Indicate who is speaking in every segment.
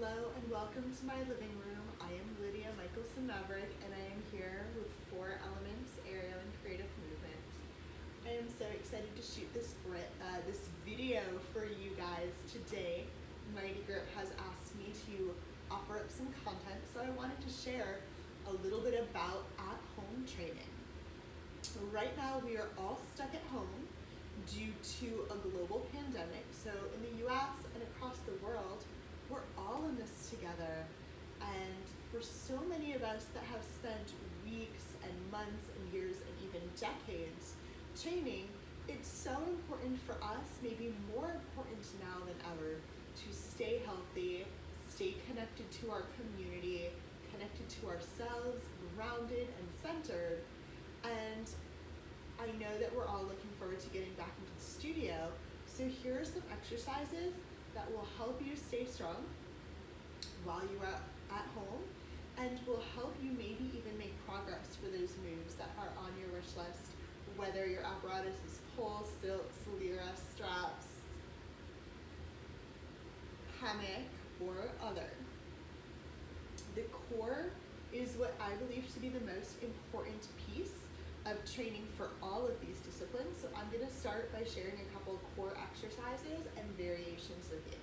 Speaker 1: Hello and welcome to my living room. I am Lydia Michelson-Maverick and I am here with 4 elements, aerial and creative movement. I am so excited to shoot this video for you guys today. Mighty Group has asked me to offer up some content, so I wanted to share a little bit about at-home training. Right now we are all stuck at home due to a global pandemic. So in the US and across the world, we're all in this together. And for so many of us that have spent weeks and months and years and even decades training, it's so important for us, maybe more important now than ever, to stay healthy, stay connected to our community, connected to ourselves, grounded and centered. And I know that we're all looking forward to getting back into the studio. So here are some exercises that will help you stay strong while you are at home and will help you maybe even make progress for those moves that are on your wish list, whether your apparatus is pole, silks, lyra, straps, hammock, or other. The core is what I believe to be the most important piece of training for all of these disciplines. So I'm going to start by sharing a couple core exercises and variations with you.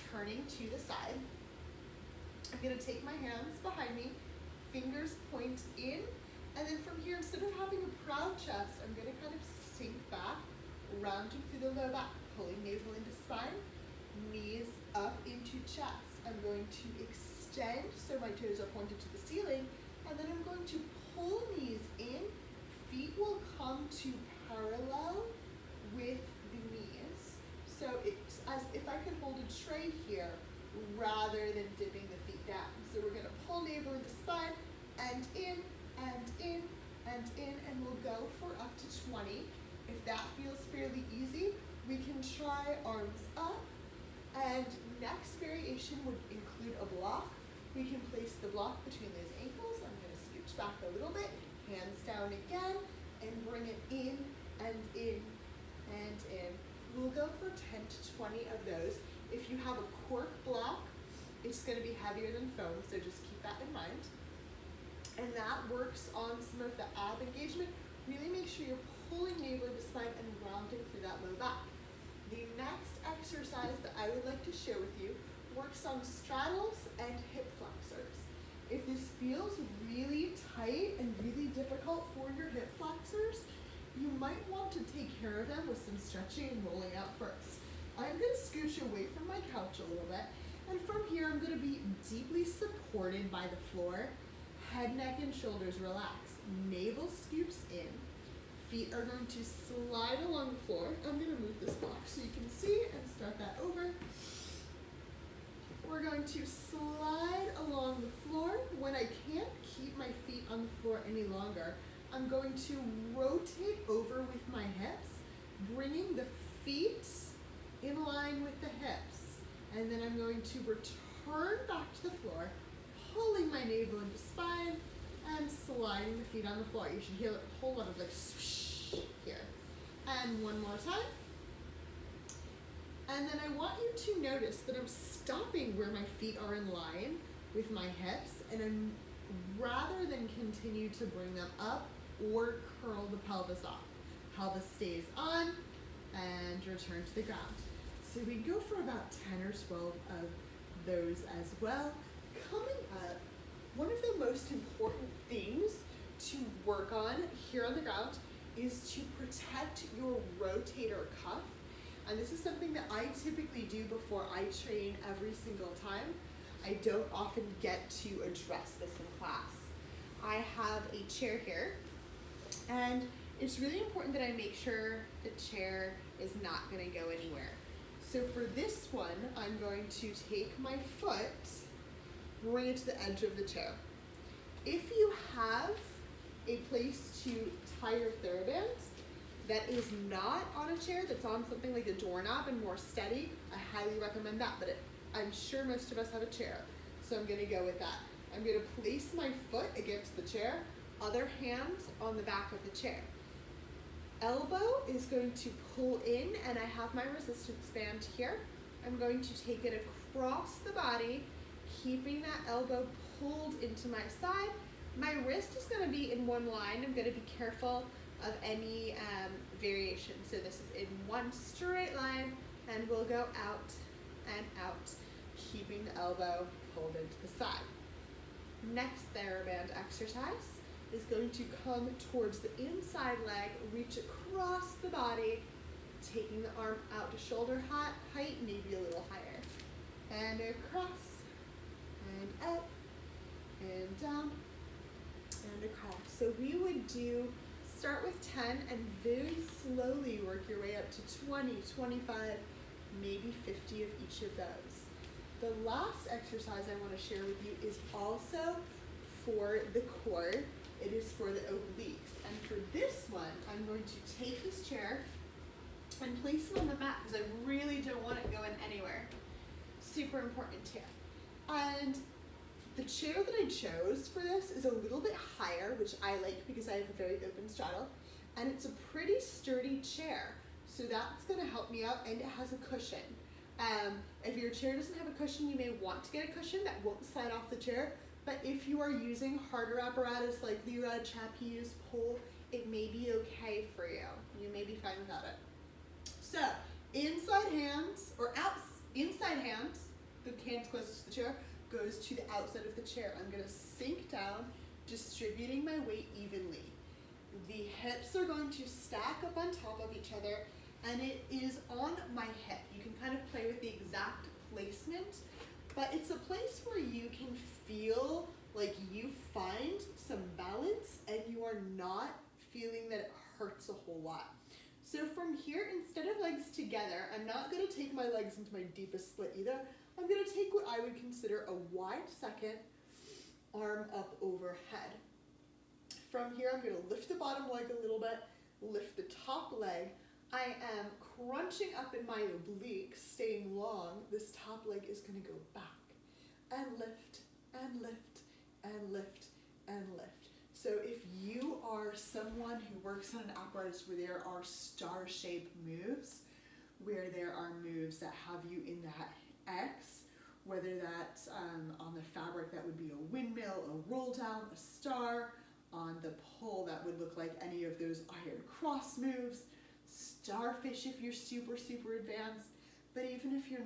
Speaker 1: Turning to the side, I'm going to take my hands behind me, fingers point in, and then from here, instead of having a proud chest, I'm going to kind of sink back, rounding through the low back, pulling navel into spine, knees up into chest. I'm going to extend so my toes are pointed to the ceiling, and then I'm going to pull knees in. Feet will come to parallel with the knees. So it's as if I could hold a tray here rather than dipping the feet down. So we're going to pull navel into spine and in and in and in, and we'll go for up to 20. If that feels fairly easy, we can try arms up. And next variation would include a block. We can place the block between those ankles. I'm going to scooch back a little bit. Hands down again, and bring it in and in and in. We'll go for 10 to 20 of those. If you have a cork block, it's going to be heavier than foam, so just keep that in mind. And that works on some of the ab engagement. Really make sure you're pulling navel into spine and rounding through that low back. The next exercise that I would like to share with you works on straddles and hip flexors. If this feels really tight and really difficult for your hip flexors, you might want to take care of them with some stretching and rolling out first. I'm going to scooch away from my couch a little bit, and from here I'm going to be deeply supported by the floor. Head, neck, and shoulders relax. Navel scoops in. Feet are going to slide along the floor. I'm going to move this block so you can see and start that over. We're going to slide along the floor. When I can't keep my feet on the floor any longer, I'm going to rotate over with my hips, bringing the feet in line with the hips. And then I'm going to return back to the floor, pulling my navel into spine and sliding the feet on the floor. You should hear a whole lot of like swoosh here. And one more time. And then I want you to notice that I'm stopping where my feet are in line with my hips, and I'm, rather than continue to bring them up or curl the pelvis off. Pelvis stays on and return to the ground. So we go for about 10 or 12 of those as well. Coming up, one of the most important things to work on here on the ground is to protect your rotator cuff. And this is something that I typically do before I train every single time. I don't often get to address this in class. I have a chair here, and it's really important that I make sure the chair is not going to go anywhere. So for this one, I'm going to take my foot, bring it to the edge of the chair. If you have a place to tie your TheraBand that is not on a chair, that's on something like a doorknob and more steady, I highly recommend that, but I'm sure most of us have a chair, so I'm going to go with that. I'm going to place my foot against the chair, other hand on the back of the chair. Elbow is going to pull in, and I have my resistance band here. I'm going to take it across the body keeping that elbow pulled into my side. My wrist is going to be in one line. I'm going to be careful of any variation. So this is in one straight line, and we'll go out and out, keeping the elbow pulled into the side. Next TheraBand exercise is going to come towards the inside leg, reach across the body, taking the arm out to shoulder height, maybe a little higher. And across, and out, and down, and across. So we would start with 10 and very slowly work your way up to 20, 25, maybe 50 of each of those. The last exercise I want to share with you is also for the core. It is for the obliques. And for this one, I'm going to take this chair and place it on the mat because I really don't want it going anywhere. Super important here. And the chair that I chose for this is a little bit higher, which I like because I have a very open straddle, and it's a pretty sturdy chair. So that's going to help me out, and it has a cushion. If your chair doesn't have a cushion, you may want to get a cushion that won't slide off the chair. But if you are using harder apparatus like Lydia, trapeze, pole, it may be okay for you. You may be fine without it. So inside hands, inside hands, the hands closest to the chair, goes to the outside of the chair. I'm going to sink down, distributing my weight evenly. The hips are going to stack up on top of each other, and it is on my hip. You can kind of play with the exact placement, but it's a place where you can feel like you find some balance and you are not feeling that it hurts a whole lot. So from here, instead of legs together, I'm not going to take my legs into my deepest split either. I'm going to take what I would consider a wide second, arm up overhead. From here, I'm going to lift the bottom leg a little bit, lift the top leg. I am crunching up in my obliques, staying long. This top leg is going to go back and lift and lift and lift and lift. So if you are someone who works on an apparatus where there are star-shaped moves, where there are moves that have you in that X, whether that's on the fabric that would be a windmill, a roll down, a star, on the pole that would look like any of those iron cross moves, starfish if you're super, super advanced, but even if you're